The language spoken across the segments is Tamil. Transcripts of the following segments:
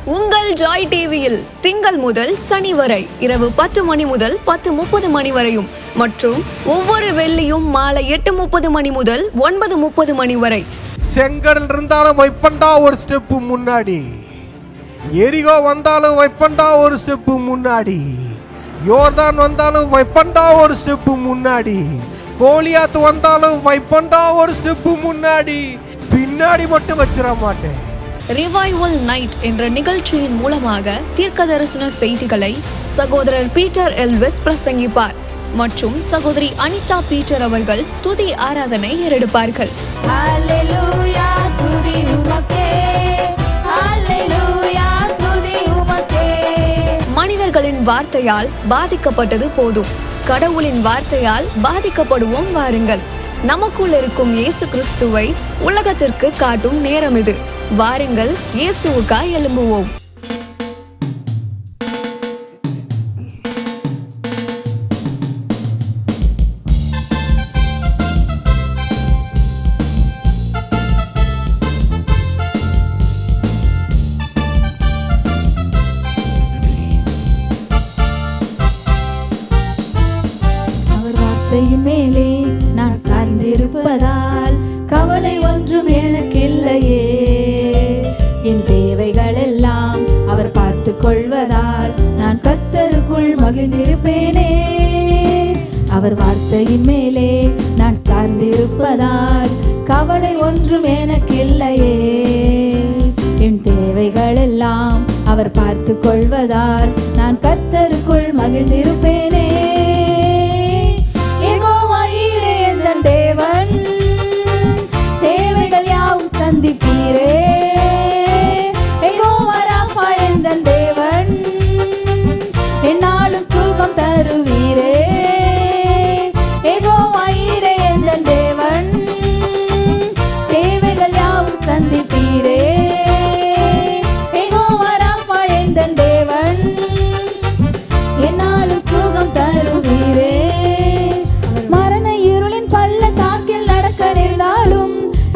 உங்கள் ஜாய் டிவியில் திங்கள் முதல் சனி வரை இரவு 10 மணி முதல் 10:30 மணி வரையும் மற்றும் ஒவ்வொரு வெள்ளியும் மாலை 8:30 மணி முதல் 9:30 மணி வரை. செங்கடல் இருந்தாலும் வைப்பண்டா ஒரு ஸ்டெப்பு முன்னாடி, எரிகோ வந்தாலும் வைப்பண்டா ஒரு ஸ்டெப்பு முன்னாடி, யோர்தான் வந்தாலும் வைப்பண்டா ஒரு ஸ்டெப்பு முன்னாடி, கோலியாத்து வந்தாலும் வைப்பண்டா ஒரு ஸ்டெப்பு முன்னாடி, பின்னாடி மட்டும் வச்சிட மாட்டேன். ரிவைவல் நைட் என்ற நிகழ்ச்சியின் மூலமாக தீர்க்க தரிசன செய்திகளை சகோதரர் பீட்டர் எல்விஸ் பிரசங்கிப்பார் மற்றும் சகோதரி அனிதா பீட்டர் அவர்கள் துதி ஆராதனை ஏறெடுப்பார்கள். மனிதர்களின் வார்த்தையால் பாதிக்கப்பட்டது போதும், கடவுளின் வார்த்தையால் பாதிக்கப்படுவோம் வாருங்கள். நமக்குள் இருக்கும் இயேசு கிறிஸ்துவை உலகத்திற்கு காட்டும் நேரம் இது. வாருங்கள், இயேசுவுக்காய் எழும்புவோம். அவர் வார்த்தையின் மேலே நான் சார்ந்திருப்பதால் கவலை ஒன்றும் எனக்கு இல்லையே. என் தேவைகள் எல்லாம் அவர் பார்த்து கொள்வதால் நான் கர்த்தருக்குள் மகிழ்ந்திருப்பேனே. அவர் வார்த்தையின் மேலே நான் சார்ந்திருப்பதால் கவலை ஒன்றும் எனக்கு இல்லையே. என் தேவைகள் எல்லாம் அவர் பார்த்து கொள்வதால் நான் கர்த்தருக்குள் மகிழ்ந்திருப்பேனே. தேவன் தேவைகள் யாவும் சந்திப்பீரே. யெகோவா ராஃபா எந்தன் தேவன் என்னாலும் சுகம் தருவீரே. யெகோவா ஈரே எந்தன் தேவன் தேவைகள் யாவும் சந்திப்பீரே. யெகோவா ராஃபா எந்தன் தேவன் என்னாலும் சுகம் தருவீரே.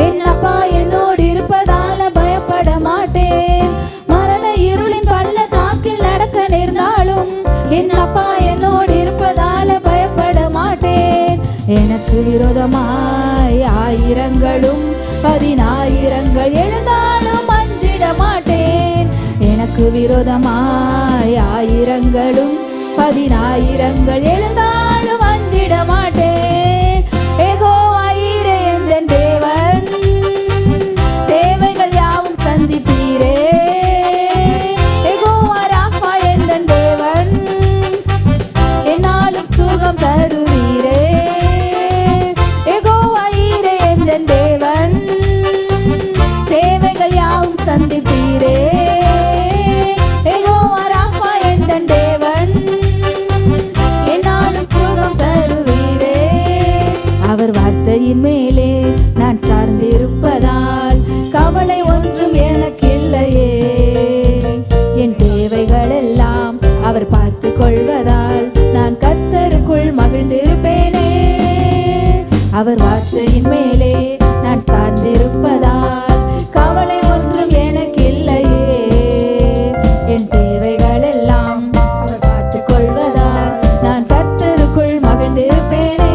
என் அப்பா என்னோடு இருப்பதால பயப்பட மாட்டேன். மரண இருளின் பள்ளத்தாக்கில் நடக்க நேர்ந்தாலும் என் அப்பா என்னோடு இருப்பதால பயப்பட மாட்டேன். எனக்கு விரோதமாய் ஆயிரங்களும் 10,000 எழுந்தாலும் அஞ்சிட மாட்டேன். எனக்கு விரோதமாய் ஆயிரங்களும் 10,000 எழுந்தாலும் அஞ்சிட மாட்டேன். யெகோவா ஈரே எந்தன் தேவன் தேவைகள் யாவும் சந்திப்பீரே. யெகோவா ராஃபா எந்தன் தேவன் என்னாலும் சுகம் தருவீரே. யெகோவா ஈரே எந்தன் தேவன் தேவைகள் யாவும் சந்திப்பீரே. யெகோவா ராஃபா எந்தன் தேவன் என்னாலும் சுகம் தருவீரே. அவர் வார்த்தையின் மேலே நான் சார்ந்திருப்பதால் கவலை ஒன்றும் எனக்கு இல்லையே. என் தேவைகள் எல்லாம் அவர் பார்த்து கொள்வதால் நான் கர்த்தருக்குள் மகிழ்ந்திருப்பேனே. அவர் வார்த்தையின் மேலே நான் சார்ந்திருப்பதால் கவலை ஒன்றும் எனக்கு இல்லையே. என் தேவைகள் எல்லாம் அவர் பார்த்து கொள்வதால் நான் கர்த்தருக்குள் மகிழ்ந்திருப்பேனே.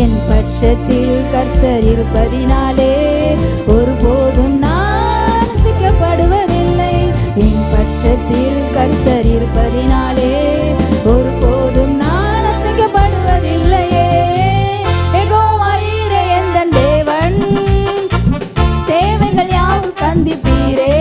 என் பட்சத்தில் கர்த்தர் இருப்பதினாலே ஒருபோதும் நான் அசைக்கப்படுவதில்லை. என் பட்சத்தில் கர்த்தர் இருப்பதினாலே ஒருபோதும் நான் அசைக்கப்படுவதில்லையே. யெகோவா ஈரே எந்தன் தேவன் தேவைகள் யாவும் சந்திப்பீரே.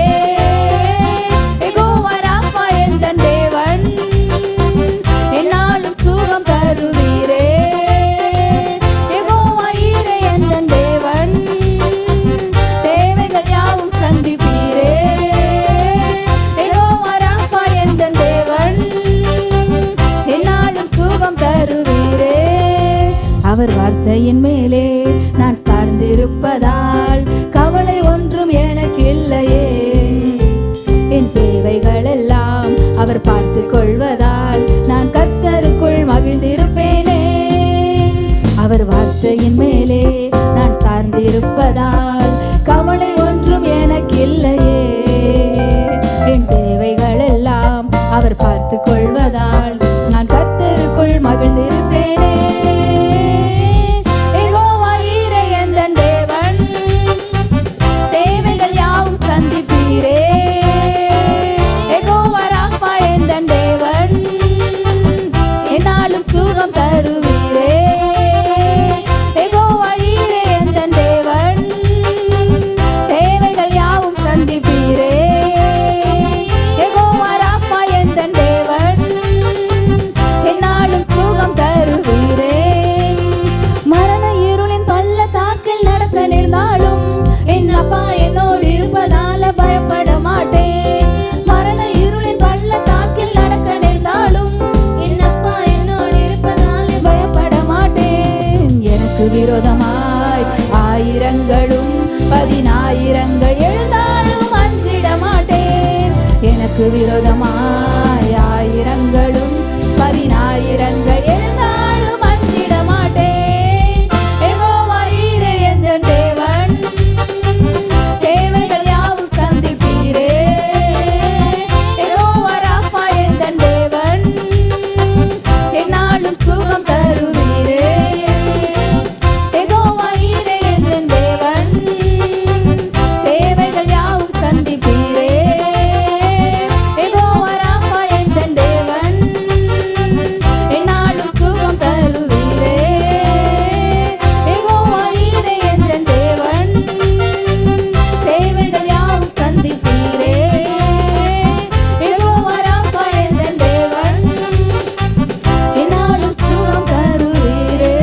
இருப்பதால் கவலை ஒன்றும் எனக்கில்லையே. என் தேவைகள் எல்லாம் அவர் பார்த்து கொள்வதால் நான் கர்த்தருக்குள் மகிழ்ந்திருப்பேனே. யெகோவா ஈரே எந்தன் தேவன், தேவைகள் யாவும் சந்திப்பீரே. யெகோவா ராஃபா எந்தன் தேவன், என்னாலும் சுகம் தருவீரே. யெகோவா ஈரே எந்தன் தேவன், தேவைகள் யாவும் சந்திப்பீரே. யெகோவா ராஃபா எந்தன் தேவன், என்னாலும் சுகம் தருவீரே. மரண இருளின் பள்ளத்தாக்கில் நடக்க நேர்ந்தாலும் என் அப்பா என்னோடு இருப்பதால பயப்பட மாட்டேன். மரண இருளின் பள்ளத்தாக்கில் நடக்க நேர்ந்தாலும் என் அப்பா என்னோடு இருப்பதால பயப்பட மாட்டேன். எனக்கு விரோதமாய் ஆயிரங்களும் 10,000 எழுந்தாலும் அஞ்சிட மாட்டேன். எனக்கு விரோதமாய் ஆயிரங்களும் 10,000 எழுந்தாலும் அஞ்சிட மாட்டேன். யெகோவா ஈரே எந்தன் தேவன், தேவைகள் யாவும் சந்திப்பீரே. யெகோவா ராஃபா எந்தன் தேவன், என்னாலும் சுகம் தருவீரே. யெகோவா ஈரே எந்தன் தேவன், தேவைகள் யாவும் சந்திப்பீரே. யெகோவா ராஃபா எந்தன் தேவன், என்னாலும் சுகம் தருவீரே. யெகோவா ஈரே எந்தன் தேவன், தேவைகள் யாவும் சந்திப்பீரே. யெகோவா ராஃபா எந்தன் தேவன், என்னாலும் சுகம் தருவீரே.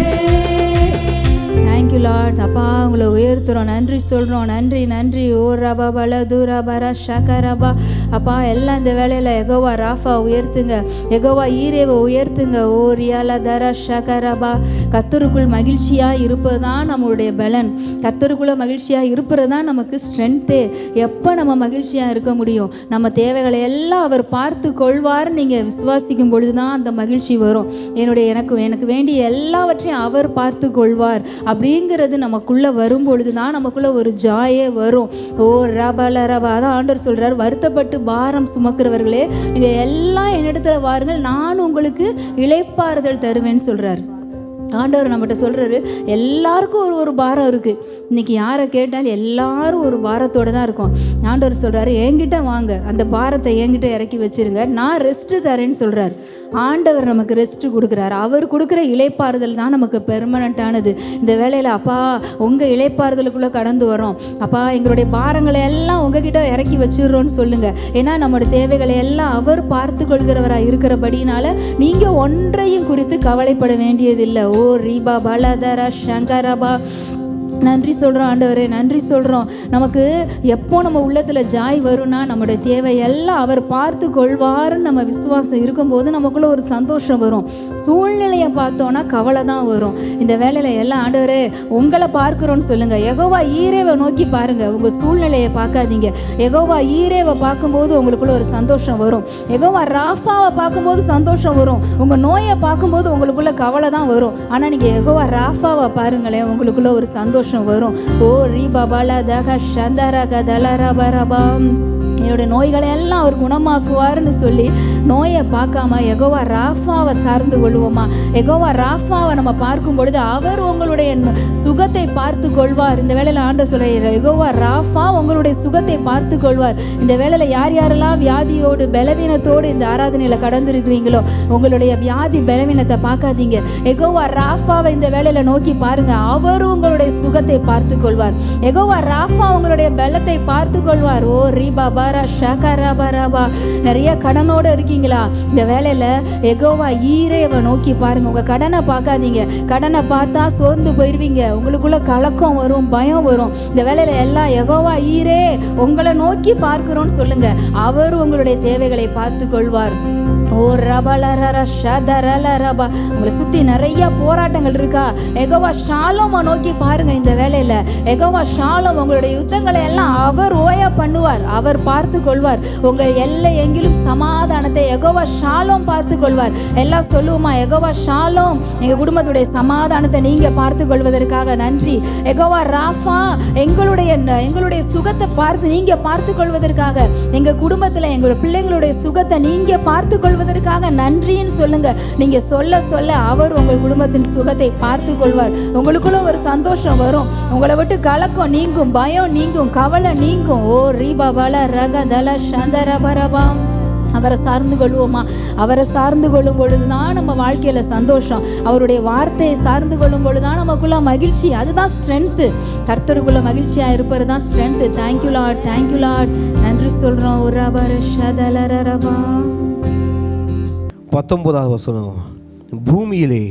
Thank you Lord. அப்பா உங்களை உயர்த்துறோம், நன்றி சொல்கிறோம். நன்றி நன்றி. ஓ ரபா பல தூரா பரா ஷகரபா. அப்பா எல்லாம் இந்த வேலையில் யெகோவா ராஃபா உயர்த்துங்க, யெகோவா ஈரேவை உயர்த்துங்க. ஓ ரியாலா தரா ஷகரபா. கர்த்தருக்குள் மகிழ்ச்சியாக இருப்பது தான் நம்மளுடைய பலன். கர்த்தருக்குள்ள மகிழ்ச்சியாக இருப்பது தான் நமக்கு ஸ்ட்ரென்த்தே. எப்போ நம்ம மகிழ்ச்சியாக இருக்க முடியும்? நம்ம தேவைகளை எல்லாம் அவர் பார்த்து கொள்வார். நீங்கள் விசுவாசிக்கும் பொழுது தான் அந்த மகிழ்ச்சி வரும். எனக்கு வேண்டிய எல்லாவற்றையும் அவர் பார்த்து கொள்வார் அப்படிங்கிறது நமக்குள்ளே வரும்பொழுது தான் நமக்குள்ளே ஒரு ஜாயே வரும். ஓ ரபல ரபா. அதான் ஆண்டவர் சொல்கிறார், வருத்தப்பட்டு பாரம் சுமக்கிறவர்களே நீங்கள் எல்லாம் என்னிடத்துல வாருங்கள், நான் உங்களுக்கு இளைப்பாறுதல் தருவேன்னு சொல்கிறார். ஆண்டவர் நம்மகிட்ட சொல்கிறாரு, எல்லாருக்கும் ஒரு பாரம் இருக்குது. இன்றைக்கி யாரை கேட்டாலும் எல்லாரும் ஒரு பாரத்தோடு தான் இருக்கும். ஆண்டவர் சொல்கிறாரு, என்கிட்ட வாங்க, அந்த பாரத்தை என்கிட்ட இறக்கி வச்சுருங்க, நான் ரெஸ்ட்டு தரேன்னு சொல்கிறார். ஆண்டவர் நமக்கு ரெஸ்ட்டு கொடுக்குறாரு. அவர் கொடுக்குற இளைப்பாறுதல் தான் நமக்கு பெர்மனண்ட்டானது. இந்த வேளையில் அப்பா உங்கள் இளைப்பாறுதலுக்குள்ளே கடந்து வரோம். அப்பா எங்களுடைய பாரங்களை எல்லாம் உங்ககிட்ட இறக்கி வச்சிடுறோன்னு சொல்லுங்கள். ஏன்னா நம்மளுடைய தேவைகளை எல்லாம் அவர் பார்த்து கொள்கிறவராக இருக்கிறபடினால நீங்கள் ஒன்றையும் குறித்து கவலைப்பட வேண்டியதில்லை. ஓ ரீபா பலதரா சங்கரபா. நன்றி சொல்கிறோம் ஆண்டவரே, நன்றி சொல்கிறோம். நமக்கு எப்போ நம்ம உள்ளத்தில் ஜாய் வரும்னா நம்முடைய தேவையெல்லாம் அவர் பார்த்து கொள்வாருன்னு நம்ம விசுவாசம் இருக்கும்போது நமக்குள்ளே ஒரு சந்தோஷம் வரும். சூழ்நிலையை பார்த்தோன்னா கவலை தான் வரும். இந்த வேலையில் எல்லாம் ஆண்டவரே உங்களை பார்க்குறோன்னு சொல்லுங்கள். யெகோவா ஈரேவை நோக்கி பாருங்கள், உங்கள் சூழ்நிலையை பார்க்காதீங்க. யெகோவா ஈரேவை பார்க்கும்போது உங்களுக்குள்ள ஒரு சந்தோஷம் வரும். யெகோவா ராஃபாவை பார்க்கும்போது சந்தோஷம் வரும். உங்கள் நோயை பார்க்கும்போது உங்களுக்குள்ள கவலை தான் வரும். ஆனால் நீங்கள் யெகோவா ராஃபாவை பாருங்களேன், உங்களுக்குள்ள ஒரு சந்தோஷம் வரும். ஓ ரீபாபால தக சந்தரக தலரபரபாம். என்னுடைய நோய்களை எல்லாம் அவர் குணமாக்குவார்னு சொல்லி நோயை பார்க்காம யெகோவா ராஃபாவை சார்ந்து கொள்வோமா? யெகோவா ராஃபாவை நம்ம பார்க்கும் பொழுது அவர் உங்களுடைய சுகத்தை பார்த்து கொள்வார். இந்த வேளையில் ஆண்டவர் சொல்கிறார், யெகோவா ராஃபா உங்களுடைய சுகத்தை பார்த்து கொள்வார். இந்த வேளையில் யார் யாரெல்லாம் வியாதியோடு பலவீனத்தோடு இந்த ஆராதனையில் கடந்திருக்கிறீங்களோ உங்களுடைய வியாதி பலவீனத்தை பார்க்காதீங்க. யெகோவா ராஃபாவை இந்த வேளையில் நோக்கி பாருங்க, அவர் உங்களுடைய சுகத்தை பார்த்து கொள்வார். யெகோவா ராஃபா உங்களுடைய பலத்தை பார்த்து கொள்வார். ஓ ரீபா பாரா ஷகரபரபா. நிறைய கடனோடு இருக்கீங்களா? இந்த வேளையில் யெகோவா ஈரேவை நோக்கி பாருங்க. உங்கள் கடனை பார்க்காதீங்க. கடனை பார்த்தா சோர்ந்து போயிடுவீங்க. உங்களுக்குள்ள கலக்கம் வரும், பயம் வரும். இந்த வேளையில் எல்லாம் யெகோவா ஈரே உங்களை நோக்கி பார்க்கிறோன்னு சொல்லுங்க. அவர் உங்களுடைய தேவைகளை பார்த்து கொள்வார். ஓ ரபலரர ஷதரலரபா. உங்களை சுற்றி நிறைய போராட்டங்கள் இருக்கா? யெகோவா ஷாலோமை நோக்கி பாருங்க. இந்த வேலையில் யெகோவா ஷாலோம் உங்களுடைய யுத்தங்களை எல்லாம் அவர் ஓய பண்ணுவார், அவர் பார்த்து கொள்வார். உங்கள் எல்லை எங்கிலும் சமாதானத்தை யெகோவா ஷாலோம் பார்த்து கொள்வார். எல்லாம் சொல்லுவோமா? யெகோவா ஷாலோம், எங்கள் குடும்பத்துடைய சமாதானத்தை நீங்கள் பார்த்து கொள்வதற்காக நன்றி. யெகோவா ராஃபா, எங்களுடைய சுகத்தை பார்த்து நீங்கள் பார்த்து கொள்வதற்காக, எங்கள் குடும்பத்தில் எங்களுடைய பிள்ளைங்களுடைய சுகத்தை நீங்கள் பார்த்து கொள்வதற்காக நன்றின்னு சொல்லுங்க. நீங்க சொல்ல சொல்ல அவர் உங்கள் குடும்பத்தின் சுகத்தை பார்த்து கொள்வார். உங்களுக்குள்ள ஒரு சந்தோஷம் வரும். உங்களை விட்டு கலக்கம் நீங்கும், பயம் நீங்கும், கவலை நீங்கும். ஓ ரீபா பல ரகதல சந்தரபரபாம். அவரை சார்ந்து கொள்வோமா? அவரை சார்ந்து கொள்ளும் பொழுதுதான் நம்ம வாழ்க்கையில சந்தோஷம். அவருடைய வார்த்தையை சார்ந்து கொள்ளும் பொழுதுதான் நமக்குள்ள மகிழ்ச்சி. அதுதான் ஸ்ட்ரென்த்து. கர்த்தருக்குள்ள மகிழ்ச்சியா இருப்பது தான் strength. Thank you Lord, thank you Lord. நன்றி சொல்றோம். உரபர ஷதலரபா. 19வது வசனம், பூமியிலே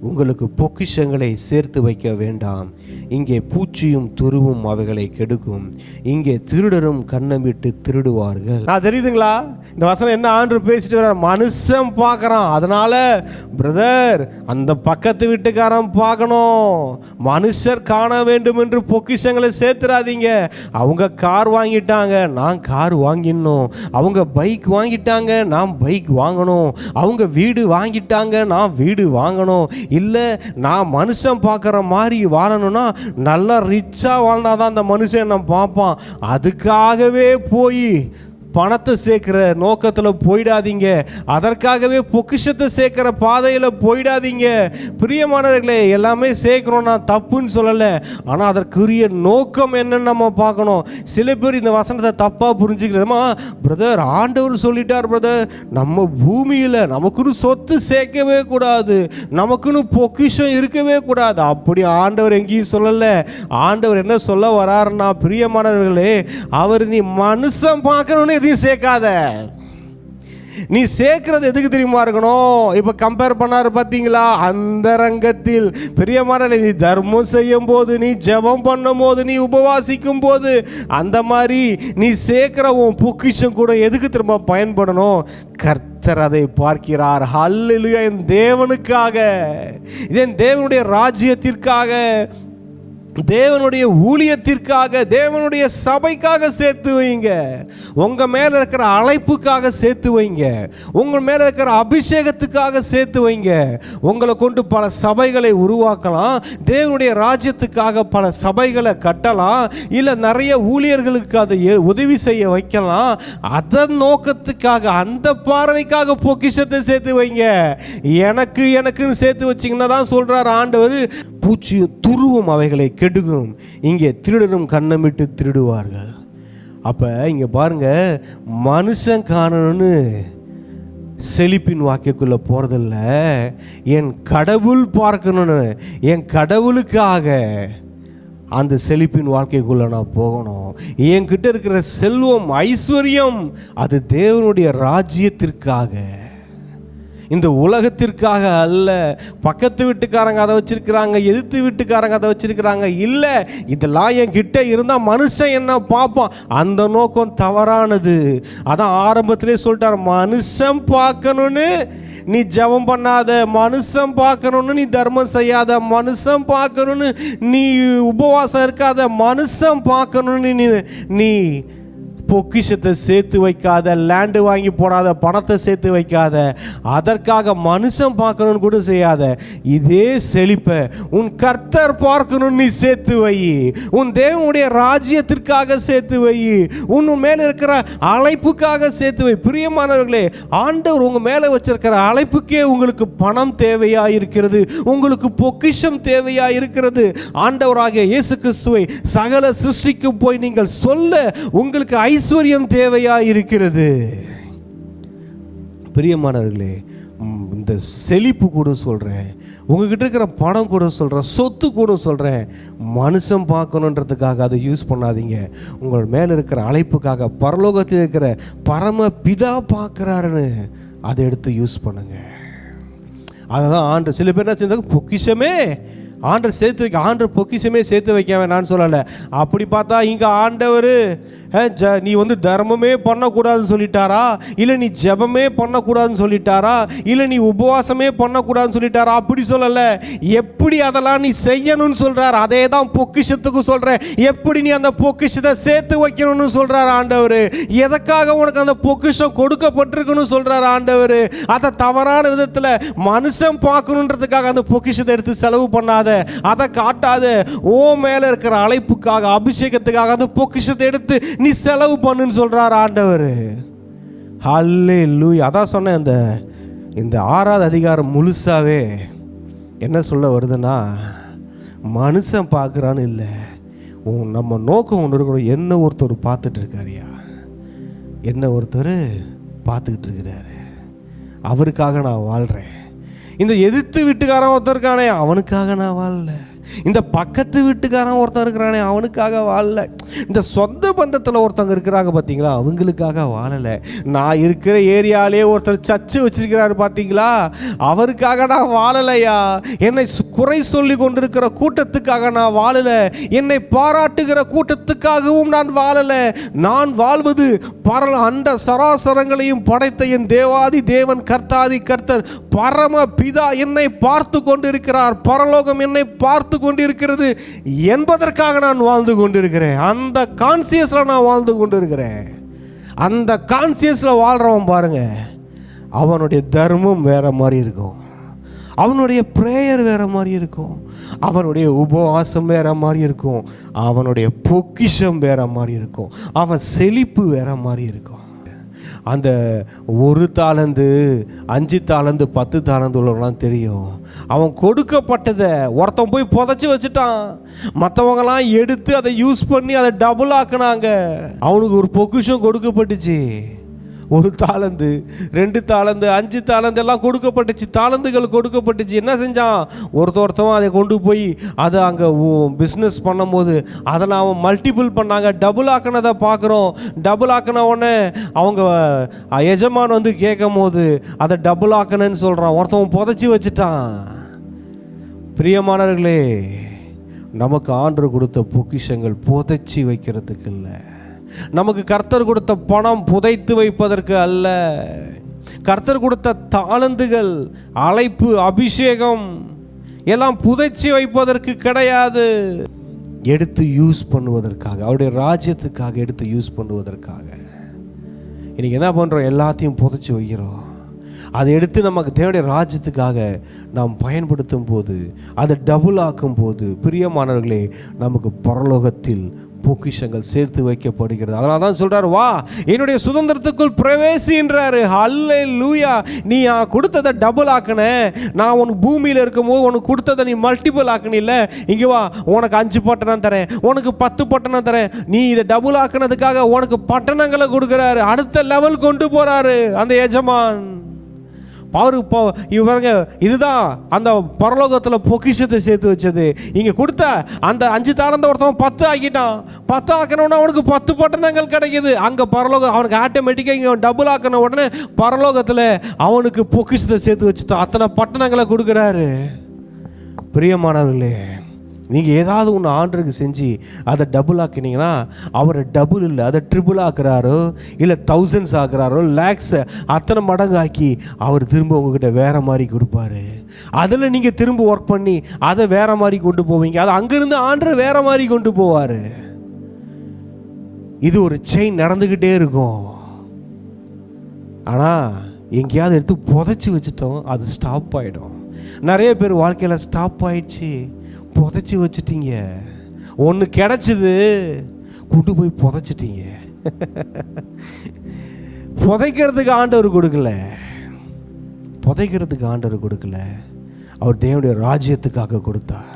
உங்களுக்கு பொக்கிஷங்களை சேர்த்து வைக்க வேண்டாம், இங்கே பூச்சியும் துருவும் அவைகளை கெடுக்கும், இங்கே திருடரும் கண்ணமிட்டு திருடுவார்கள். தெரியுதுங்களா இந்த வசனம் என்ன ஆண்டு பேசிட்டு வர? மனுஷன் பார்க்கறான், அதனால பிரதர் அந்த பக்கத்து வீட்டுக்காரன் பார்க்கணும், மனுஷர் காண வேண்டும் என்று பொக்கிஷங்களை சேர்த்துறாதீங்க. அவங்க கார் வாங்கிட்டாங்க, நான் கார் வாங்கிடணும். அவங்க பைக் வாங்கிட்டாங்க, நான் பைக் வாங்கணும். அவங்க வீடு வாங்கிட்டாங்க, நான் வீடு வாங்கணும். இல்லை நான் மனுஷன் பார்க்குற மாதிரி வாழணும்னா நல்லா ரிச்சாக வாழ்ந்தாதான் அந்த மனுஷன் நான் பார்ப்பான். அதுக்காகவே போய் பணத்தை சேர்க்கிற நோக்கத்தில் போயிடாதீங்க. அதற்காகவே பொக்கிஷத்தை சேர்க்கிற பாதையில் போயிடாதீங்க. பிரியமானவர்களே, எல்லாமே சேர்க்கிறோம், நான் தப்புன்னு சொல்லலை. ஆனால் அதற்குரிய நோக்கம் என்னன்னு நம்ம பார்க்கணும். சில பேர் இந்த வசனத்தை தப்பாக புரிஞ்சுக்கிறதுமா, பிரதர் ஆண்டவர் சொல்லிட்டார் பிரதர், நம்ம பூமியில் நமக்குன்னு சொத்து சேர்க்கவே கூடாது, நமக்குன்னு பொக்கிஷம் இருக்கவே கூடாது. அப்படி ஆண்டவர் எங்கேயும் சொல்லலை. ஆண்டவர் என்ன சொல்ல வராருன்னா, பிரியமானவர்களே, அவர் நீ மனுஷன் பார்க்கணுன்னு சேர்க்காத. நீ சேர்க்கிறது எதுக்கு தெரியுமா இருக்கணும்? இப்ப கம்பேர் பண்ணாரு பார்த்தீங்களா? அந்த ரங்கத்தில் பிரியமான நீ தர்மம் செய்யும் போது, நீ ஜெபம் பண்ணும் போது, நீ உபவாசிக்கும் போது, அந்த மாதிரி நீ சேர்க்கிற உன் பொக்கிஷம் கூட எதுக்கு திரும்ப பயன்படணும்? கர்த்தர் அதை பார்க்கிறார். ஹல்லேலூயா. என் தேவனுக்காக, என் தேவனுடைய ராஜ்யத்திற்காக, தேவனுடைய ஊழியத்திற்காக, தேவனுடைய சபைக்காக சேர்த்து வைங்க. உங்க மேல இருக்கிற அழைப்புக்காக சேர்த்து வைங்க. உங்க மேல இருக்கிற அபிஷேகத்துக்காக சேர்த்து வைங்க. உங்களை கொண்டு பல சபைகளை உருவாக்கலாம். தேவனுடைய ராஜ்யத்துக்காக பல சபைகளை கட்டலாம். இல்லை நிறைய ஊழியர்களுக்கு அதை உதவி செய்ய வைக்கலாம். அதன் நோக்கத்துக்காக, அந்த பார்வைக்காக பொக்கிஷத்தை சேர்த்து வைங்க. எனக்குன்னு சேர்த்து வச்சிங்கன்னா தான் சொல்றார் ஆண்டவர், பூச்சியும் துருவும் அவைகளை கெடுக்கும், இங்கே திருடரும் கண்ணமிட்டு திருடுவார்கள். அப்போ இங்கே பாருங்க, மனுஷன் காணணும்னு செழிப்பின் வாக்கியக்குள்ளே போகிறதில்ல, என் கடவுள் பார்க்கணும்னு, என் கடவுளுக்காக அந்த செழிப்பின் வாழ்க்கைக்குள்ளே நான் போகணும். என்கிட்ட இருக்கிற செல்வம், ஐஸ்வர்யம், அது தேவனுடைய ராஜ்யத்திற்காக, இந்த உலகத்திற்காக அல்ல. பக்கத்து வீட்டுக்காரங்க அதை வச்சிருக்கிறாங்க, எதிர்த்து வீட்டுக்காரங்க அதை வச்சிருக்கிறாங்க. இல்லை, இதெல்லாம் என் கிட்ட இருந்தால் மனுஷன் என்ன பார்ப்பான். அந்த நோக்கம் தவறானது. அதான் ஆரம்பத்திலே சொல்லிட்டார், மனுஷன் பார்க்கணும்னு நீ ஜெபம் பண்ணாத, மனுஷன் பார்க்கணும்னு நீ தர்மம் செய்யாத, மனுஷன் பார்க்கணும்னு நீ உபவாசம் இருக்காத, மனுஷன் பார்க்கணும்னு நீ பொக்கிஷத்தை சேர்த்து வைக்காத, லேண்டு வாங்கி போடாத, பணத்தை சேர்த்து வைக்காத, அதற்காக மனுஷன் பார்க்கணும்னு கூட செய்யாத. இதே செழிப்பை உன் கர்த்தர் பார்க்கணும்னு நீ சேர்த்து வை. உன் தேவனுடைய ராஜ்யத்திற்காக சேர்த்து வை. உன் மேலே இருக்கிற அழைப்புக்காக சேர்த்து வை. பிரியமானவர்களே, ஆண்டவர் உங்க மேலே வச்சிருக்கிற அழைப்புக்கே உங்களுக்கு பணம் தேவையா இருக்கிறது, உங்களுக்கு பொக்கிஷம் தேவையா இருக்கிறது. ஆண்டவராகிய இயேசு கிறிஸ்துவை சகல சிருஷ்டிக்கு போய் நீங்கள் சொல்ல உங்களுக்கு ஐஸ்வர்யம் தேவையா இருக்கிறது. பிரியமானவர்களே, இந்த செழிப்பு கூட சொல்கிறேன், உங்ககிட்ட இருக்கிற பணம் கூட சொல்கிறேன், சொத்து கூட சொல்கிறேன், மனுஷன் பார்க்கணுன்றதுக்காக அதை யூஸ் பண்ணாதீங்க. உங்கள் மேலே இருக்கிற அழைப்புக்காக, பரலோகத்தில் இருக்கிற பரம பிதா பார்க்குறாருன்னு அதை எடுத்து யூஸ் பண்ணுங்க. அதை தான் ஆண்டு சில பேர் என்ன செஞ்சாங்க, பொக்கிஷமே ஆண்டவர் சேர்த்து வைக்க, ஆண்டவர் பொக்கிஷமே சேர்த்து வைக்க வேணான்னு சொல்லலை. அப்படி பார்த்தா இங்கே ஆண்டவர் நீ தர்மமே பண்ணக்கூடாதுன்னு சொல்லிட்டாரா, இல்லை நீ ஜெபமே பண்ணக்கூடாதுன்னு சொல்லிட்டாரா, இல்லை நீ உபவாசமே பண்ணக்கூடாதுன்னு சொல்லிட்டாரா? அப்படி சொல்லலை. எப்படி அதெல்லாம் நீ செய்யணும்னு சொல்கிறார். அதே தான் பொக்கிஷத்துக்கு சொல்கிறேன். எப்படி நீ அந்த பொக்கிஷத்தை சேர்த்து வைக்கணும்னு சொல்கிறார் ஆண்டவர். எதற்காக உனக்கு அந்த பொக்கிஷம் கொடுக்கப்பட்டிருக்குன்னு சொல்கிறார் ஆண்டவர். அதை தவறான விதத்தில் மனுஷன் பார்க்கணுன்றதுக்காக அந்த பொக்கிஷத்தை எடுத்து செலவு பண்ணாத, அதை காட்டாத. ஓ மேலே இருக்கிற அழைப்புக்காக, அபிஷேகத்துக்காக அந்த பொக்கிஷத்தை எடுத்து நீ செலவு பண்ணுன்னு சொல்றார் ஆண்டவர். ஹல்லேலூயா. அதான் சொன்னேன், இந்த 6வது அதிகாரம் முழுசாவே என்ன சொல்ல வருதுன்னா, மனுஷன் பார்க்குறான்னு இல்லை, நம்ம நோக்கம் ஒன்று இருக்கணும். என்ன ஒருத்தர் பார்த்துட்டு இருக்காருயா, என்ன ஒருத்தர் பார்த்துக்கிட்டு இருக்கிறாரு, அவருக்காக நான் வாழ்கிறேன். இந்த எதிர்த்து வீட்டுக்காரன் ஒருத்தர் இருக்கானே, அவனுக்காக நான் வாழல. இந்த பக்கத்து வீட்டுக்காரன் ஒருத்தன் இருக்கிறானே, அவனுக்காக வாழல. இந்த சொந்த பந்தத்தில் ஒருத்தவங்க இருக்கிறாங்க பார்த்தீங்களா, அவங்களுக்காக வாழலை. நான் இருக்கிற ஏரியாலே ஒருத்தர் சர்ச்சு வச்சிருக்கிறாரு பார்த்தீங்களா, அவருக்காக நான் வாழலையா. என்னை குறை சொல்லி கொண்டிருக்கிற கூட்டத்துக்காக நான் வாழலை. என்னை பாராட்டுகிற கூட்டத்துக்காகவும் நான் வாழலை. நான் வாழ்வது அண்ட சராசரங்களையும் படைத்த என் தேவாதி தேவன், கர்த்தாதி கர்த்தர், பரம பிதா என்னை பார்த்து கொண்டிருக்கிறார், பரலோகம் என்னை பார்த்து கொண்டிருக்கிறது என்பதற்காக நான் வாழ்ந்து கொண்டிருக்கிறேன். அந்த கான்சியஸ்ல நான் வாழ்ந்து கொண்டிருக்கிறேன். அந்த கான்சியஸ்ல வாழ்றவன் பாருங்க, அவனுடைய தர்மம் வேற மாதிரி இருக்கும், அவனுடைய பிரேயர் வேற மாதிரி இருக்கும், அவனுடைய உபவாசம் வேற மாதிரி இருக்கும், அவனுடைய பொக்கிஷம் வேற மாதிரி இருக்கும், அவன் செழிப்பு வேற மாதிரி இருக்கும். அந்த 1 தாலந்து 5 தாலந்து 10 தாலந்து உள்ளவங்களாம் தெரியும். அவன் கொடுக்கப்பட்டதை ஒருத்தன் போய் புதைச்சி வச்சுட்டான், மற்றவங்களாம் எடுத்து அதை யூஸ் பண்ணி அதை டபுள் ஆக்குனாங்க. அவனுக்கு ஒரு பொக்கிஷம் கொடுக்கப்பட்டுச்சு. 1 தாலந்து 2 தாலந்து 5 தாலந்து எல்லாம் கொடுக்கப்பட்டுச்சு, தாலந்துகள் கொடுக்கப்பட்டுச்சு. என்ன செஞ்சான், ஒருத்தவன் அதை கொண்டு போய் அதை அங்கே பிஸ்னஸ் பண்ணும்போது அதை அவன் மல்டிபிள் பண்ணாங்க, டபுள் ஆக்கினதை பார்க்குறோம். டபுள் ஆக்கின உடனே அவங்க எஜமான் கேட்கும் போது அதை டபுள் ஆக்கினேன்னு சொல்கிறான். ஒருத்தவன் புதைச்சி வச்சுட்டான். பிரியமானவர்களே, நமக்கு ஆண்டவர் கொடுத்த பொக்கிஷங்கள் புதைச்சி வைக்கிறதுக்கு இல்லை, நமக்கு கர்த்தர் கொடுத்த பணம் புதைத்து வைப்பதற்கு அல்ல. கர்த்தர் கொடுத்த தாளந்துகள், அழைப்பு, அபிஷேகம் எல்லாம் புதைச்சி வைப்பதற்கு கிடையாது, எடுத்து யூஸ் பண்ணுவதற்காக, அவருடைய ராஜ்யத்துக்காக எடுத்து யூஸ் பண்ணுவதற்காக. இன்னைக்கு என்ன பண்ணுறோம், எல்லாத்தையும் புதைச்சி வைக்கிறோம். அதை எடுத்து நமக்கு தேவையான ராஜ்யத்துக்காக நாம் பயன்படுத்தும் போது, அதை டபுள் ஆக்கும் போது, பிரியமானவர்களே, நமக்கு பரலோகத்தில் பொக்கிஷங்கள் சேர்த்து வைக்கப்படுகிறது. அதனால தான் சொல்றாரு, வா என்னுடைய சுதந்திரத்துக்குள் பிரவேசின்றாரு. ஹல்லேலூயா. நீ கொடுத்ததை டபுள் ஆக்கின, நான் உனக்கு பூமியில் இருக்கும்போது உனக்கு கொடுத்ததை நீ மல்டிபிள் ஆக்கினில்ல, இங்கே வா உனக்கு 5 பட்டணம் தரேன், உனக்கு 10 பட்டணம் தரேன். நீ இதை டபுள் ஆக்கினதுக்காக உனக்கு பட்டணங்களை கொடுக்குறாரு, அடுத்த லெவல் கொண்டு போறாரு அந்த எஜமான். பாருங்க, இதுதான் அந்த பரலோகத்தில் பொக்கிஷத்தை சேர்த்து வச்சது. இங்கே கொடுத்த அந்த 5 தாளந்த ஒருத்தவன் 10 ஆக்கிட்டான். 10 ஆக்கினோன்னா அவனுக்கு 10 பட்டணங்கள் கிடைக்குது. அங்கே பரலோகம் அவனுக்கு ஆட்டோமேட்டிக்காக இங்கே டபுள் ஆக்கின உடனே பரலோகத்தில் அவனுக்கு பொக்கிஷத்தை சேர்த்து வச்சுட்டான். அத்தனை பட்டணங்களை கொடுக்குறாரு. பிரியமானவர்களே, நீங்கள் ஏதாவது ஒன்று ஆண்டருக்கு செஞ்சு அதை டபுள் ஆக்கினீங்கன்னா, அவரை டபுள் இல்லை அதை ட்ரிபிள் ஆக்குறாரோ, இல்லை தௌசண்ட்ஸ் ஆக்குறாரோ, லேக்ஸ் அத்தனை மடங்கு ஆக்கி அவர் திரும்ப உங்ககிட்ட வேறு மாதிரி கொடுப்பாரு. அதில் நீங்கள் திரும்ப ஒர்க் பண்ணி அதை வேறு மாதிரி கொண்டு போவீங்க. அதை அங்கேருந்து ஆண்டர் வேறு மாதிரி கொண்டு போவார். இது ஒரு செயின் நடந்துக்கிட்டே இருக்கும். ஆனால் எங்கேயாவது எடுத்து புதைச்சி வச்சுட்டோம், அது ஸ்டாப் ஆகிடும். நிறைய பேர் வாழ்க்கையில் ஸ்டாப் ஆயிடுச்சு, புதைச்சி வச்சிட்டீங்க. ஒன்று கிடச்சிது, கொண்டு போய் புதைச்சிட்டீங்க. புதைக்கிறதுக்கு ஆண்டவர் கொடுக்கல, புதைக்கிறதுக்கு ஆண்டவர் கொடுக்கல, அவர் தேவனுடைய ராஜ்யத்துக்காக கொடுத்தார்.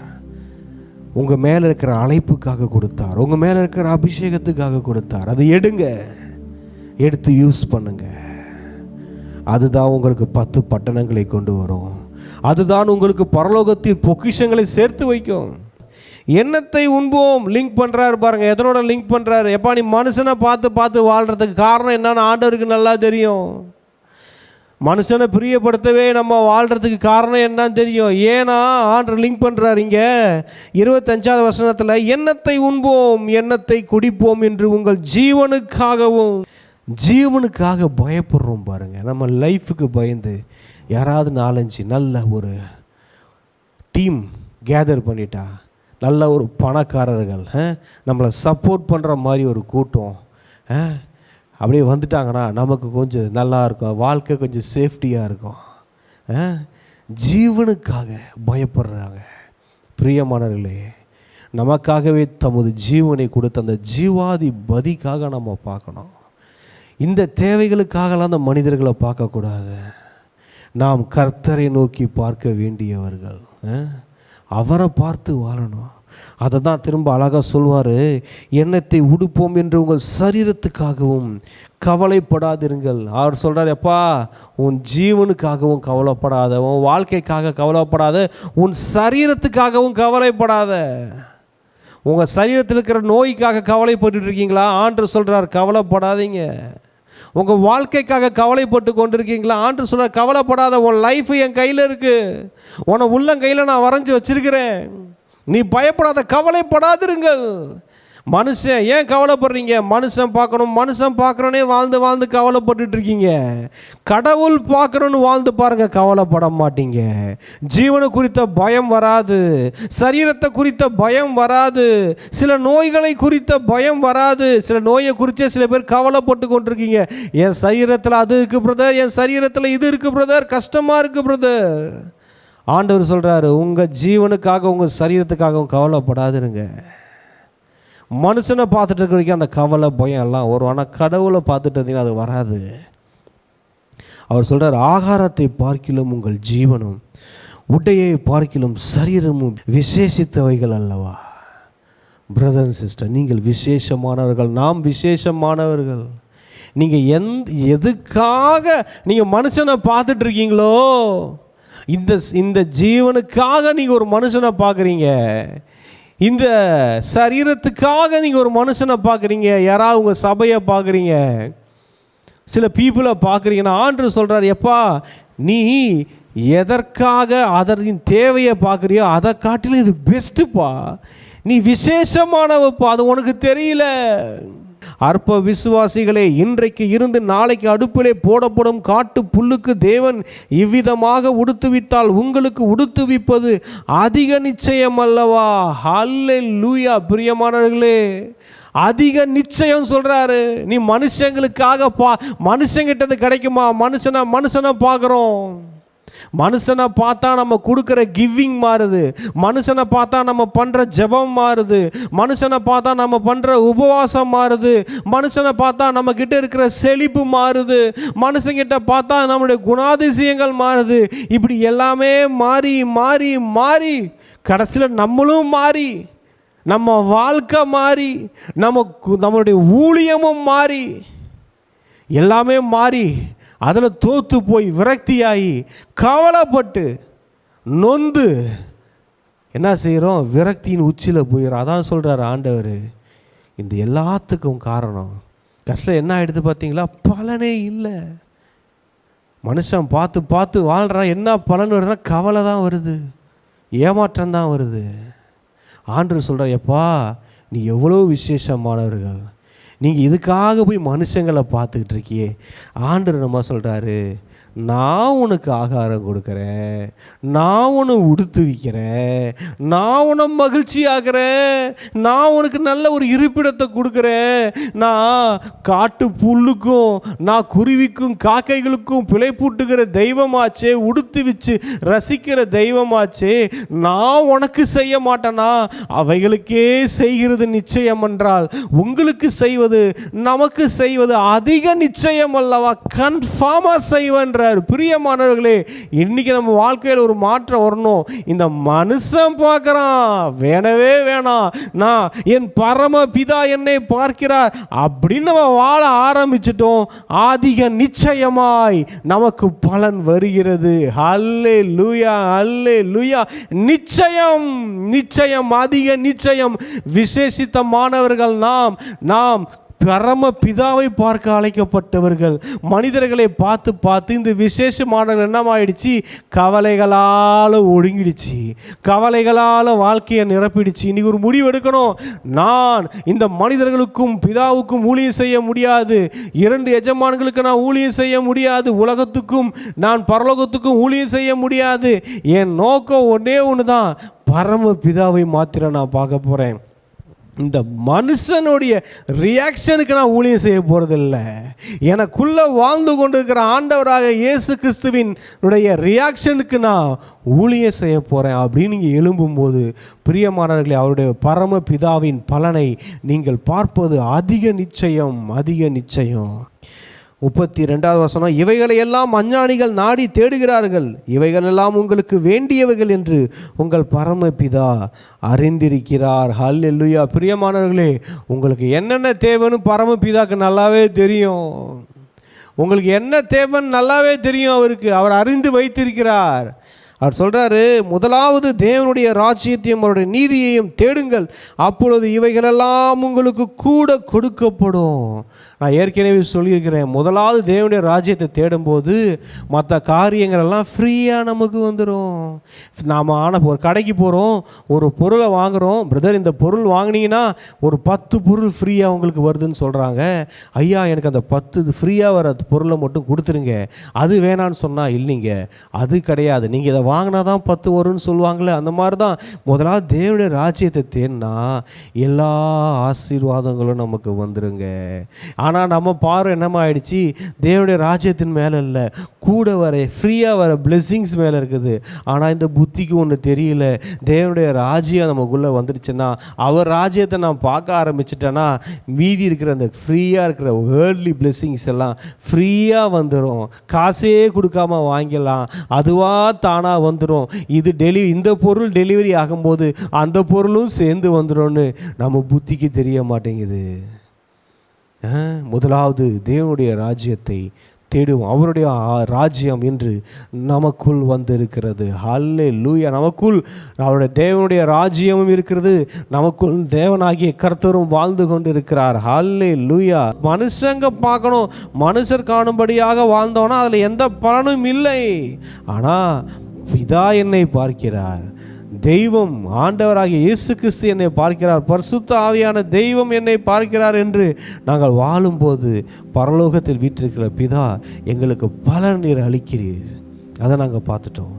உங்கள் மேலே இருக்கிற அழைப்புக்காக கொடுத்தார், உங்கள் மேலே இருக்கிற அபிஷேகத்துக்காக கொடுத்தார். அதை எடுத்து யூஸ் பண்ணுங்க. அதுதான் உங்களுக்கு 10 பட்டணங்களை கொண்டு வரும். அதுதான் உங்களுக்கு பரலோகத்தில் பொக்கிஷங்களை சேர்த்து வைக்கும். எண்ணத்தை உண்போம் லிங்க் பண்ணுறாரு பாருங்க. எதனோட லிங்க் பண்ணுறாரு? எப்பா நீ மனுஷனை பார்த்து வாழ்கிறதுக்கு காரணம் என்னன்னு ஆண்டவருக்கு நல்லா தெரியும். மனுஷனை பிரியப்படுத்தவே நம்ம வாழ்கிறதுக்கு காரணம் என்னன்னு தெரியும். ஏன்னா ஆண்டவர் லிங்க் பண்ணுறாரு இங்கே 25வது வசனத்தில், எண்ணத்தை உண்போம் எண்ணத்தை குடிப்போம் என்று உங்கள் ஜீவனுக்காக பயப்படுறோம் பாருங்க. நம்ம லைஃபுக்கு பயந்து யாராவது 4-5 நல்ல ஒரு டீம் கேதர் பண்ணிட்டா, நல்ல ஒரு பணக்காரர்கள் நம்மளை சப்போர்ட் பண்ணுற மாதிரி ஒரு கூட்டம் அப்படியே வந்துட்டாங்கன்னா நமக்கு கொஞ்சம் நல்லா இருக்கும், வாழ்க்கை கொஞ்சம் சேஃப்டியாக இருக்கும். ஜீவனுக்காக பயப்படுறாங்க. பிரியமானவர்களே, நமக்காகவே தமது ஜீவனை கொடுத்த அந்த ஜீவாதிபதிக்காக நம்ம பார்க்கணும். இந்த தேவைகளுக்காகலாம் அந்த மனிதர்களை பார்க்கக்கூடாது. நாம் கர்த்தரை நோக்கி பார்க்க வேண்டியவர்கள், அவரை பார்த்து வாழணும். அதை தான் திரும்ப அழகாக சொல்வார், எண்ணத்தை உடுப்போம் என்று உங்கள் சரீரத்துக்காகவும் கவலைப்படாதிருங்கள். அவர் சொல்கிறார், எப்பா உன் ஜீவனுக்காகவும் கவலைப்படாத, உன் வாழ்க்கைக்காக கவலைப்படாத, உன் சரீரத்துக்காகவும் கவலைப்படாத. உங்கள் சரீரத்தில் இருக்கிற நோய்க்காக கவலைப்பட்டு இருக்கீங்களா? ஆண்டவர் சொல்கிறார், கவலைப்படாதீங்க. உங்கள் வாழ்க்கைக்காக கவலைப்பட்டு கொண்டிருக்கீங்களா? ஆண்டவர் சொல்கிறார், கவலைப்படாத, உன் லைஃப் என் கையில் இருக்குது, உன்னை உள்ளங்கையில் நான் வரைஞ்சி வச்சிருக்கிறேன், நீ பயப்படாத, கவலைப்படாதிருங்கள். மனுஷன் ஏன் கவலைப்படுறீங்க? மனுஷன் பார்க்குறோன்னே வாழ்ந்து கவலைப்பட்டு இருக்கீங்க. கடவுள் பார்க்குறோன்னு வாழ்ந்து பாருங்க, கவலைப்பட மாட்டீங்க. ஜீவனை குறித்த பயம் வராது, சரீரத்தை குறித்த பயம் வராது, சில நோய்களை குறித்த பயம் வராது. சில நோயை குறித்தே சில பேர் கவலைப்பட்டு கொண்டிருக்கீங்க. என் சரீரத்தில் அது இருக்குது பிரதர், என் சரீரத்தில் இது இருக்குது பிரதர், கஷ்டமாக இருக்குது பிரதர். ஆண்டவர் சொல்கிறாரு, உங்கள் ஜீவனுக்காக உங்கள் சரீரத்துக்காகவும் கவலைப்படாதுங்க. மனுஷனை பார்த்துட்டு இருக்க வரைக்கும் அந்த கவலை பயம் எல்லாம் வரும், ஆனால் கடவுளை பார்த்துட்டு இருந்தீங்கன்னா அது வராது. அவர் சொல்கிறார், ஆகாரத்தை பார்க்கிலும் உங்கள் ஜீவனும் உடையை பார்க்கிலும் சரீரமும் விசேஷித்தவைகள் அல்லவா. பிரதர் அண்ட் சிஸ்டர், நீங்கள் விசேஷமானவர்கள், நாம் விசேஷமானவர்கள். நீங்கள் எதுக்காக நீங்கள் மனுஷனை பார்த்துட்டு இருக்கீங்களோ, இந்த ஜீவனுக்காக நீங்கள் ஒரு மனுஷனை பார்க்குறீங்க, இந்த சரீரத்துக்காக நீங்கள் ஒரு மனுஷனை பார்க்குறீங்க, யாராவது உங்கள் சபையை பார்க்குறீங்க, சில பீப்புளை பார்க்குறீங்கன்னா ஆண்டவர் சொல்கிறார், எப்பா நீ எதற்காக அதன் தேவையை பார்க்குறியோ அதை காட்டிலும் இது பெஸ்ட்டுப்பா, நீ விசேஷமானவப்பா, அது உனக்கு தெரியல. அற்ப விசுவாசிகளே, இன்றைக்கு இருந்து நாளைக்கு அடுப்பிலே போடப்படும் காட்டு புல்லுக்கு தேவன் இவ்விதமாக உடுத்துவித்தால் உங்களுக்கு உடுத்துவிப்பது அதிக நிச்சயம் அல்லவா. ஹல்லேலூயா. பிரியமானவர்களே, அதிக நிச்சயம் சொல்கிறாரு. நீ மனுஷங்களுக்காக மனுஷங்கிட்டது கிடைக்குமா? மனுஷனை பார்க்குறோம். மனுஷனை பார்த்தா நம்ம கொடுக்குற கிவிங் மாறுது, மனுஷனை பார்த்தா நம்ம பண்ணுற ஜெபம் மாறுது, மனுஷனை பார்த்தா நம்ம பண்ணுற உபவாசம் மாறுது, மனுஷனை பார்த்தா நம்ம கிட்ட இருக்கிற செழிப்பு மாறுது, மனுஷங்கிட்ட பார்த்தா நம்மளுடைய குணாதிசயங்கள் மாறுது. இப்படி எல்லாமே மாறி மாறி மாறி கடைசியில் நம்மளும் மாறி, நம்ம வாழ்க்கை மாறி, நம்மளுடைய ஊழியமும் மாறி, எல்லாமே மாறி அதில் தோற்று போய் விரக்தியாகி கவலைப்பட்டு நொந்து என்ன செய்கிறோம்? விரக்தியின் உச்சியில் போயிடும். அதான் சொல்கிறார் ஆண்டவர், இந்த எல்லாத்துக்கும் காரணம் கஷ்டம் என்ன ஆகிடுது பார்த்தீங்களா? பலனே இல்லை. மனுஷன் பார்த்து வாழ்கிறான், என்ன பலன் வருதுன்னா கவலை தான் வருது, ஏமாற்றம் தான் வருது. ஆண்டவர் சொல்கிறார், எப்பா நீ எவ்வளோ விசேஷமானவர்கள், நீங்கள் இதுக்காக போய் மனுஷங்களை பார்த்துக்கிட்டு இருக்கியே. ஆண்டவர் நம்ம சொல்கிறாரு, நான் உனக்கு ஆகாரம் கொடுக்குறேன், நான் உன்னை உடுத்து வைக்கிறேன், நான் உன்னை மகிழ்ச்சி ஆகிறேன், நான் உனக்கு நல்ல ஒரு இருப்பிடத்தை கொடுக்குறேன், நான் காட்டு புல்லுக்கும் நான் குருவிக்கும் காக்கைகளுக்கும் பிழைப்பூட்டுகிற தெய்வமாச்சே, உடுத்து வச்சு ரசிக்கிற தெய்வமாச்சே, நான் உனக்கு செய்ய மாட்டேனா? அவைகளுக்கே செய்கிறது நிச்சயம் என்றால் உங்களுக்கு செய்வது நமக்கு செய்வது அதிக நிச்சயம் அல்லவா? கன்ஃபார்மாக செய்வேன். பிரியமானவர்களே, இன்னைக்கு நம்ம வாழ்க்கையில் ஒரு மாற்றம் வரணும். இந்த மனுஷன் பார்க்கிறான், வேணவே வேணாம், நான் என் பரம பிதா என்னை பார்க்கிறார் அப்படின்னு நம்ம வாழ ஆரம்பிச்சிட்டோம், அதிக நிச்சயமாய் நமக்கு பலன் வருகிறது. ஹல்லேலூயா, ஹல்லேலூயா. நிச்சயம், நிச்சயம், அதிக நிச்சயம். விசேஷித்தமானவர்கள் நாம் பரம பிதாவை பார்க்க அழைக்கப்பட்டவர்கள். மனிதர்களை பார்த்து பார்த்து இந்த விசேஷமானவர்கள் என்னமாயிடுச்சு, கவலைகளால் ஒடுங்கிடுச்சு, கவலைகளால் வாழ்க்கையை நிரப்பிடுச்சு. இன்னைக்கு ஒரு முடிவு எடுக்கணும். நான் இந்த மனிதர்களுக்கும் பிதாவுக்கும் ஊழியம் செய்ய முடியாது, 2 எஜமான்களுக்கு நான் ஊழியம் செய்ய முடியாது, உலகத்துக்கும் நான் பரலோகத்துக்கும் ஊழியம் செய்ய முடியாது. என் நோக்கம் ஒன்றே ஒன்று தான், பரம பிதாவை மாத்திரம் நான் பார்க்க போகிறேன். இந்த மனுஷனுடைய ரியாக்ஷனுக்கு நான் செய்ய போகிறதில்ல, எனக்குள்ளே வாழ்ந்து கொண்டிருக்கிற ஆண்டவராக இயேசு கிறிஸ்துவினுடைய ரியாக்ஷனுக்கு நான் ஊழியம் செய்ய போகிறேன் அப்படின்னு நீங்கள் எழும்பும்போது, பிரியமானவர்களே, அவருடைய பரம பிதாவின் பலனை நீங்கள் பார்ப்பது அதிக நிச்சயம், அதிக நிச்சயம். 32வது வசனம், இவைகளை எல்லாம் அஞ்ஞானிகள் நாடி தேடுகிறார்கள், இவைகளெல்லாம் உங்களுக்கு வேண்டியவைகள் என்று உங்கள் பரமபிதா அறிந்திருக்கிறார். ஹல்லேலூயா. பிரியமானவர்களே, உங்களுக்கு என்னென்ன தேவைன்னு பரமபிதாக்கு நல்லாவே தெரியும். உங்களுக்கு என்ன தேவைன்னு நல்லாவே தெரியும். அவர் அறிந்து வைத்திருக்கிறார். அவர் சொல்கிறாரு, முதலாவது தேவனுடைய ராஜ்யத்தையும் அவருடைய நீதியையும் தேடுங்கள், அப்பொழுது இவைகளெல்லாம் உங்களுக்கு கூட கொடுக்கப்படும். நான் ஏற்கனவே சொல்லியிருக்கிறேன், முதலாவது தேவனுடைய ராஜ்யத்தை தேடும்போது மற்ற காரியங்களெல்லாம் ஃப்ரீயாக நமக்கு வந்துடும். நாம் ஒரு கடைக்கு போகிறோம், ஒரு பொருளை வாங்குகிறோம், பிரதர் இந்த பொருள் வாங்கினீங்கன்னா ஒரு 10 பொருள் ஃப்ரீயாக உங்களுக்கு வருதுன்னு சொல்கிறாங்க. ஐயா, எனக்கு அந்த 10 ஃப்ரீயாக வர பொருளை மட்டும் கொடுத்துருங்க. அது வேணான்னு சொன்னால், இல்லைங்க அது கிடையாது, நீங்கள் இதை வாங்கினா தான் 10 வரும்னு சொல்லுவாங்களே, அந்த மாதிரி தான் முதலாவது தேவனுடைய ராஜ்யத்தை தேடினா எல்லா ஆசீர்வாதங்களும் நமக்கு வந்துருங்க. ஆனால் நம்ம பார்வை என்னமா ஆயிடுச்சு, தேவனுடைய ராஜ்யத்தின் மேலே இல்லை, கூட வர ஃப்ரீயாக வர பிளெஸ்ஸிங்ஸ் மேலே இருக்குது. ஆனால் இந்த புத்திக்கு ஒன்று தெரியல, தேவனுடைய ராஜ்யம் நமக்குள்ளே வந்துடுச்சுன்னா, அவர் ராஜ்யத்தை நான் பார்க்க ஆரம்பிச்சிட்டேன்னா, மீதி இருக்கிற அந்த ஃப்ரீயாக இருக்கிற வேர்ல்ட்லி பிளெஸ்ஸிங்ஸ் எல்லாம் ஃப்ரீயாக வந்துடும். காசே கொடுக்காம வாங்கிடலாம், அதுவாக தானாக வந்துடும். இந்த பொருள் டெலிவரி ஆகும்போது அந்த பொருளும் சேர்ந்து வந்துடும்னு நம்ம புத்திக்கு தெரிய மாட்டேங்குது. முதலாவது தேவனுடைய ராஜ்யத்தை தேடுவோம். அவருடைய ராஜ்யம் என்று நமக்குள் வந்திருக்கிறது. ஹல்லேலூயா. நமக்குள் அவருடைய தேவனுடைய ராஜ்யமும் இருக்கிறது, நமக்குள் தேவனாகிய கர்த்தரும் வாழ்ந்து கொண்டு இருக்கிறார். ஹல்லேலூயா. மனுஷங்க பார்க்கணும், மனுஷர் காணும்படியாக வாழ்ந்தோன்னா அதில் எந்த பலனும் இல்லை. ஆனால் பிதா என்னை பார்க்கிறார், தெய்வம் ஆண்டவராகிய இயேசு கிறிஸ்து என்னை பார்க்கிறார், பரிசுத்த ஆவியான தெய்வம் என்னை பார்க்கிறார் என்று நாங்கள் வாழும்போது பரலோகத்தில் வீற்றிருக்கிற பிதா எங்களுக்கு பலன் நீர் அளிக்கிறீர். அதை நாங்கள் பார்த்துட்டோம்.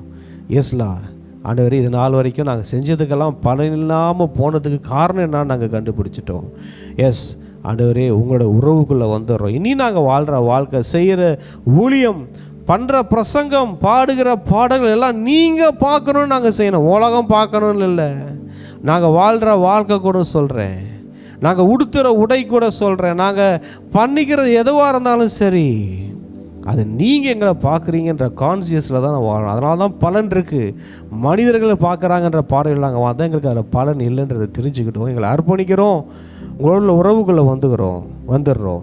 Yes lord. ஆண்டவரே, இது நாள் வரைக்கும் நாங்கள் செஞ்சதுக்கெல்லாம் பலன் இல்லாமல் போனதுக்கு காரணம் என்னன்னு நாங்கள் கண்டுபிடிச்சிட்டோம். எஸ் ஆண்டவரே, உங்களோட உறவுக்குள்ளே வந்துடுறோம். இனி நாங்கள் வாழ்கிற வாழ்க்கை, செய்கிற ஊழியம், பண்ணுற பிரசங்கம், பாடுகிற பாடல்கள் எல்லாம் நீங்கள் பார்க்கணுன்னு நாங்கள் செய்யணும். உலகம் பார்க்கணுன்னு இல்லை, நாங்கள் வாழ்கிற வாழ்க்கை கூட சொல்கிறேன், நாங்கள் உடுத்துகிற உடை கூட சொல்கிறேன், நாங்கள் பண்ணிக்கிறது எதுவாக இருந்தாலும் சரி, அது நீங்கள் எங்களை பார்க்குறீங்கன்ற கான்சியஸில் தான் நான் வாழணும். அதனால தான் பலன் இருக்குது. மனிதர்களை பார்க்குறாங்கன்ற பார்வையில் நாங்கள் வந்தால் எங்களுக்கு அதில் பலன் இல்லைன்றதை தெரிஞ்சுக்கிட்டோம். எங்களை அர்ப்பணிக்கிறோம், உங்களோட உறவுக்குள்ளே வந்துடுறோம்.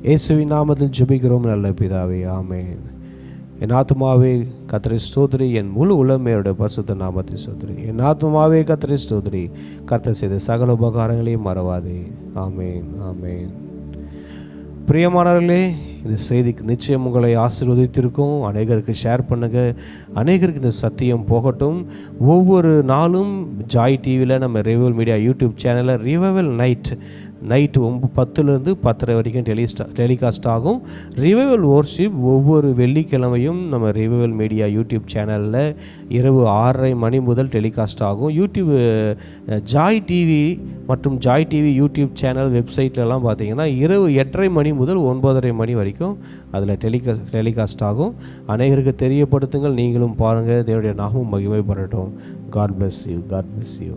இயேசுவின் நாமத்தில் ஜெபிக்கிறோம் நல்ல பிதாவே, ஆமென். என் ஆத்துமாவே கர்த்தரை ஸ்தோத்திரி, என் முழு உளமையோட பரிசுத்த நாமத்தை ஸ்தோத்திரி. என் ஆத்துமாவே கர்த்தரை ஸ்தோத்திரி, கர்த்தர் செய்த சகல உபகாரங்களையும் மறவாதே. ஆமென், ஆமென். பிரியமானவர்களே, இந்த செய்திக்கு நிச்சயம் உங்களை ஆசீர்வதித்திருக்கும். அநேகருக்கு ஷேர் பண்ணுங்கள், அநேகருக்கு இந்த சத்தியம் போகட்டும். ஒவ்வொரு நாளும் ஜாய் டிவியில் நம்ம ரிவைவல் மீடியா யூடியூப் சேனலில் ரிவைவல் நைட்டு 10லேருந்து 10:30 வரைக்கும் டெலிகாஸ்ட் ஆகும். ரிவைவல் வொர்ஷிப் ஒவ்வொரு வெள்ளிக்கிழமையும் நம்ம ரிவைவல் மீடியா யூடியூப் சேனலில் இரவு 6:30 மணி முதல் டெலிகாஸ்ட் ஆகும். யூடியூப் ஜாய் டிவி மற்றும் ஜாய் டிவி யூடியூப் சேனல் வெப்சைட்லலாம் பார்த்தீங்கன்னா இரவு 8:30 மணி முதல் 9:30 மணி வரைக்கும் அதில் டெலிகாஸ்ட் ஆகும். அநேகருக்கு தெரியப்படுத்துங்கள், நீங்களும் பாருங்கள். தேவனுடைய நாமம் மகிமைப்படட்டும். God bless you.